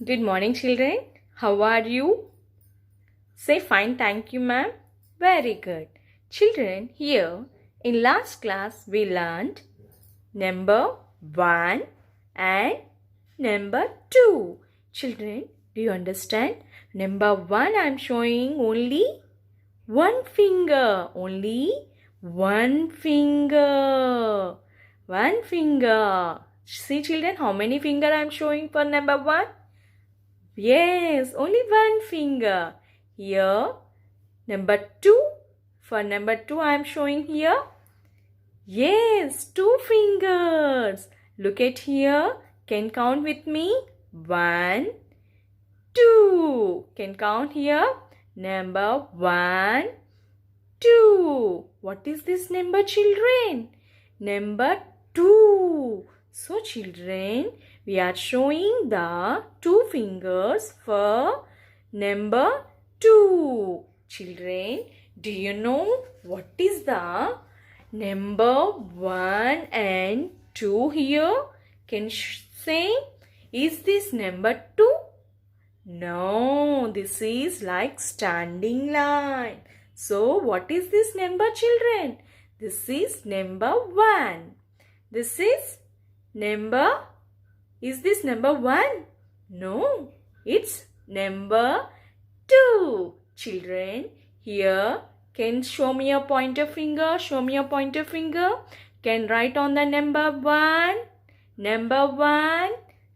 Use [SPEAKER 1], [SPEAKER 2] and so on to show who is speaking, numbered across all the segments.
[SPEAKER 1] Good morning, children. How are you? Say fine, thank you, ma'am. Very good. Children, here in last class we learned number 1 and number 2. Children, do you understand? Number 1 I am showing only one finger. Only one finger. One finger. See, children, how many finger I am showing for number 1? Yes, only one finger. Here, number 2. For number 2, I am showing here. Yes, two fingers. Look at here. Can count with me. 1, 2. Can count here. Number 1, 2. What is this number, children? Number 2. So, children, we are showing the two fingers for number 2. Children, do you know what is the number 1 and 2 here? Can say, is this number 2? No, this is like standing line. So, what is this number, children? This is number 1. This is is this number 1? No, it's number 2. Children, here, can show me a pointer finger. Show me a pointer finger. Can write on the number 1. Number 1.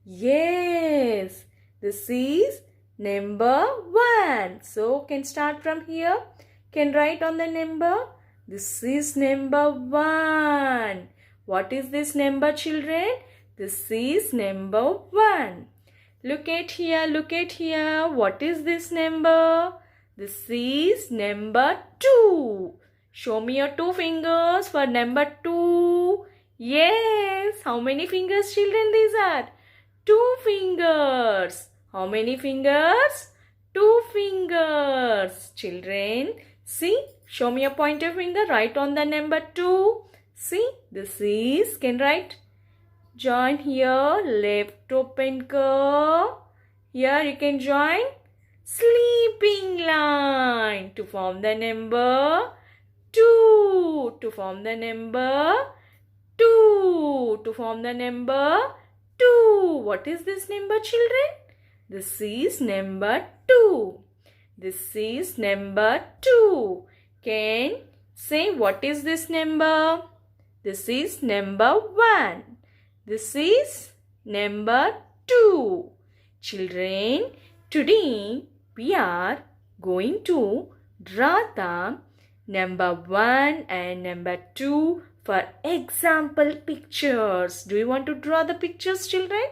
[SPEAKER 1] Yes, this is number 1. So, can start from here. Can write on the number. This is number 1. What is this number, children? This is number 1. Look at here, look at here. What is this number? This is number 2. Show me your two fingers for number 2. Yes. How many fingers, children, these are? 2 fingers. How many fingers? 2 fingers. Children, see. Show me a pointer finger. Write on the number 2. See, this is, can write. Join here, left open curve. Here you can join sleeping line to form the number 2. To form the number 2. To form the number 2. What is this number, children? This is number 2. This is number 2. Can say, what is this number? This is number 1. This is number 2. Children, today we are going to draw the number 1 and number 2 for example pictures. Do you want to draw the pictures, children?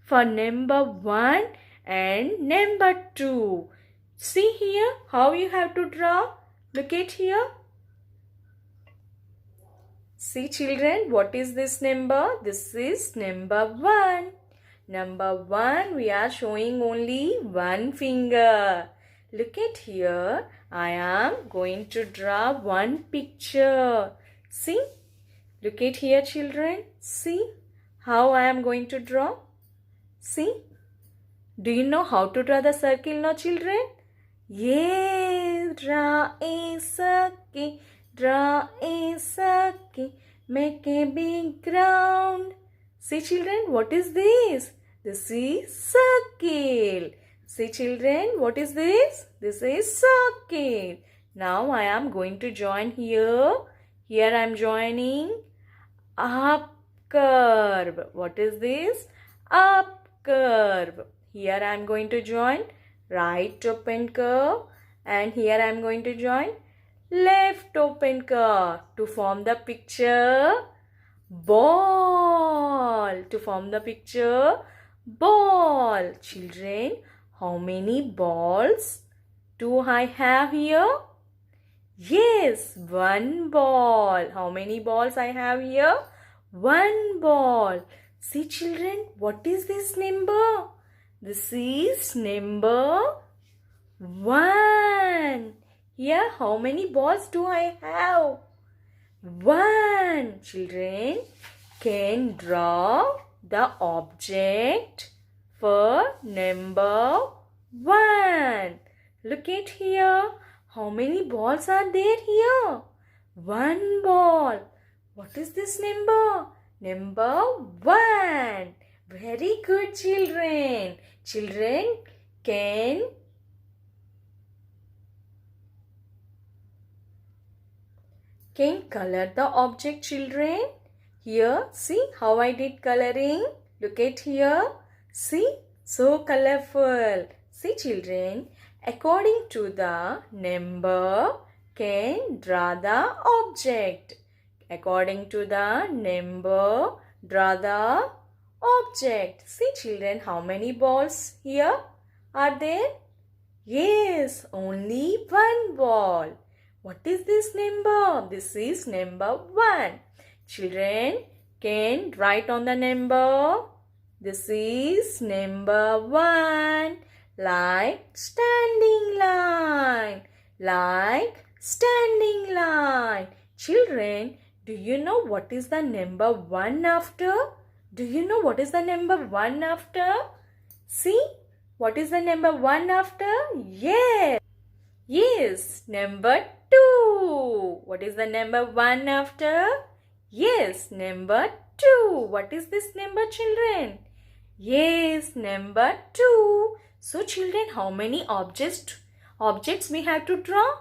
[SPEAKER 1] For number 1 and number 2. See here how you have to draw. Look at here. See, children, what is this number? This is number 1. Number 1, we are showing only one finger. Look at here. I am going to draw one picture. See? Look at here, children. See how I am going to draw? See? Do you know how to draw the circle now, children? Yes, draw a circle. Draw a circle, make a big round. See, children, what is this? This is circle. See, children, what is this? This is circle. Now I am going to join here. Here I am joining up curve. What is this? Up curve. Here I am going to join right open curve. And here I am going to join left open curve to form the picture ball. To form the picture ball. Children, how many balls do I have here? Yes, one ball. How many balls I have here? One ball. See, children, what is this number? This is number 1. Here, how many balls do I have? 1. Children can draw the object for number 1. Look at here. How many balls are there here? 1 ball. What is this number? Number 1. Very good, children. Children can color the object, children. Here, see how I did coloring. Look at here. See, so colorful. See, children, according to the number, can draw the object. According to the number, draw the object. See, children, how many balls here are there? Yes, only 1 ball. What is this number? This is number 1. Children can write on the number. This is number 1. Like standing line. Like standing line. Children, do you know what is the number 1 after? Do you know what is the number 1 after? See, what is the number 1 after? Yes. Yes, number 2. What is the number 1 after? Yes, number 2. What is this number, children? Yes, number 2. So, children, how many objects we have to draw?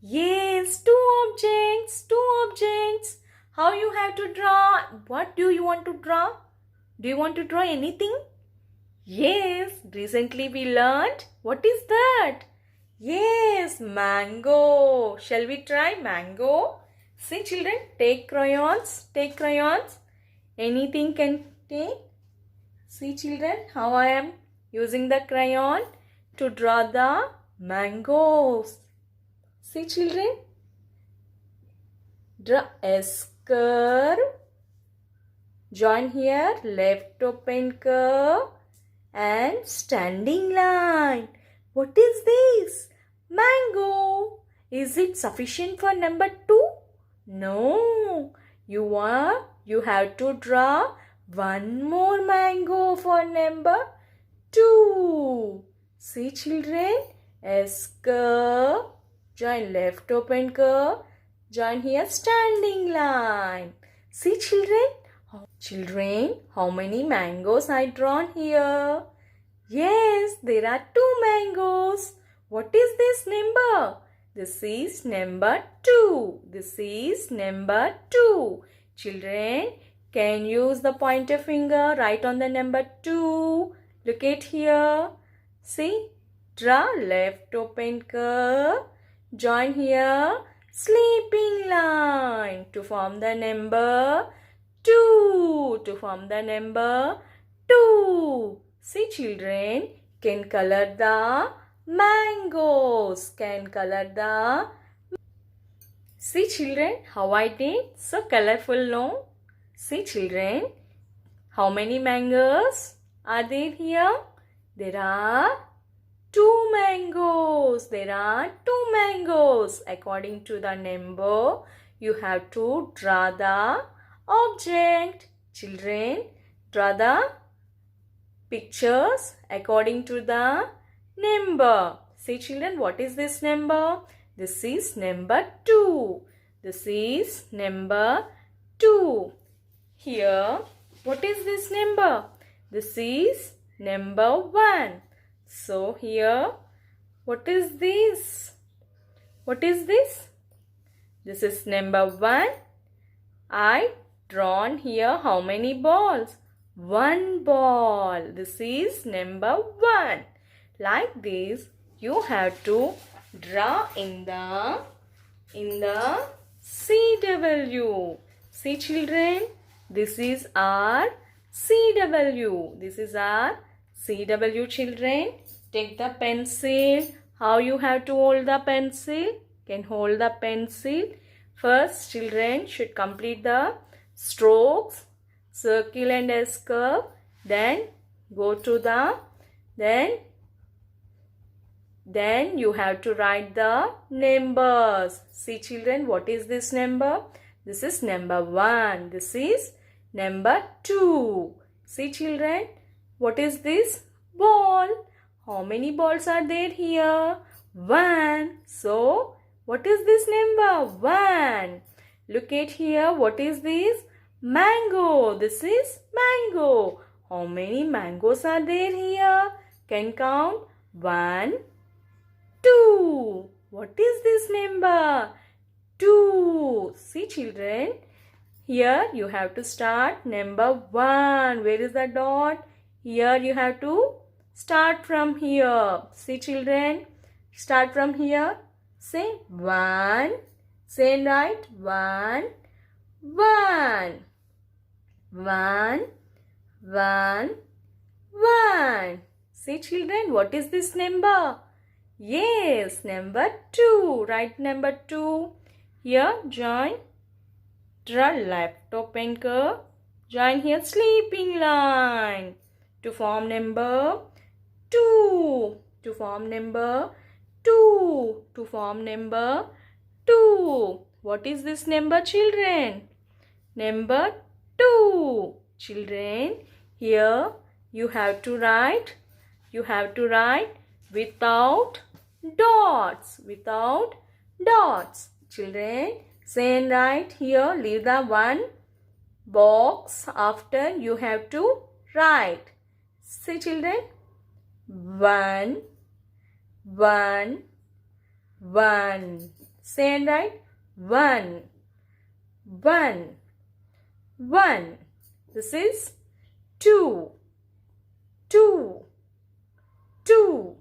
[SPEAKER 1] Yes, 2 objects. 2 objects. How you have to draw? What do you want to draw? Do you want to draw anything? Yes, recently we learned. What is that? Yes, mango. Shall we try mango? See, children, take crayons. Take crayons. Anything can take. See, children, how I am using the crayon to draw the mangoes. See, children, draw S curve. Join here, left open curve and standing line. What is this? Mango. Is it sufficient for number 2? No. You have to draw 1 more mango for number 2. See, children, S curve. Join left open curve. Join here standing line. See, children. Children, how many mangoes I drawn here? Yes, there are 2 mangoes. What is this number? This is number 2. This is number 2. Children, can use the pointer finger, write on the number 2. Look at here. See, draw left open curve. Join here, sleeping line to form the number 2. To form the number 2. See, children, can color the mangoes. Can color the... See, children, how I did? So colorful, no? See, children, how many mangoes are there here? There are 2 mangoes. There are 2 mangoes. According to the number, you have to draw the object. Children, draw the pictures according to the number. See, children, what is this number? This is number 2. This is number 2. Here, what is this number? This is number 1. So, here, what is this? What is this? This is number 1. I drawn here how many balls? 1 ball. This is number 1. Like this, you have to draw in the CW. See, children, this is our CW. This is our CW, children. Take the pencil. How you have to hold the pencil? Can hold the pencil. First, children should complete the strokes, circle and S curve. Then go to the, then you have to write the numbers. See, children, what is this number? This is number 1. This is number 2. See, children, what is this? ball. How many balls are there here? One. So, what is this number? One. Look at here. What is this? Mango. This is mango. How many mangoes are there here? Can count? One, two. What is this number? Two. See children. Here you have to start number one. Where is the dot? Here you have to start from here. See children. Start from here. Say one. Say right. One. One. One. One. One. See children, what is this number? Yes, number two. Write number two. Here join the laptop and curve. Join here sleeping line to form number two. To form number two. To form number two. What is this number children? Number two. Children, here you have to write without dots. Without dots. Children, say and write here. Leave the one box after you have to write. Say children. One. One. One. Say and write. One. One. One. This is two. Two. Two.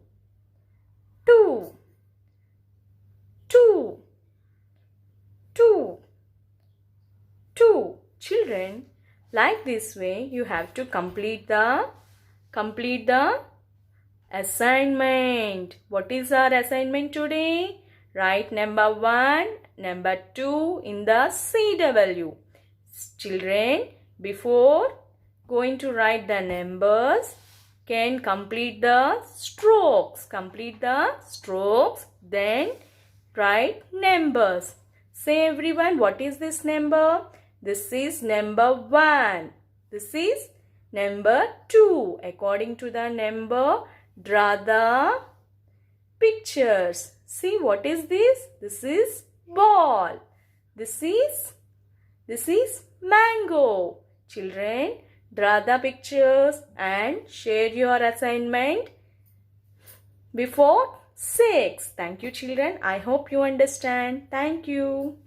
[SPEAKER 1] Two. Two. Two. Two. Children, like this way you have to complete the assignment. What is our assignment today? Write number 1, number 2 in the CW. Children, before going to write the numbers, can complete the strokes. Then write numbers. Say everyone, what is this number? This is number 1. This is number 2. According to the number, draw the pictures. See, what is this? This is ball. This is mango. Children, draw the pictures and share your assignment before 6. Thank you children. I hope you understand. Thank you.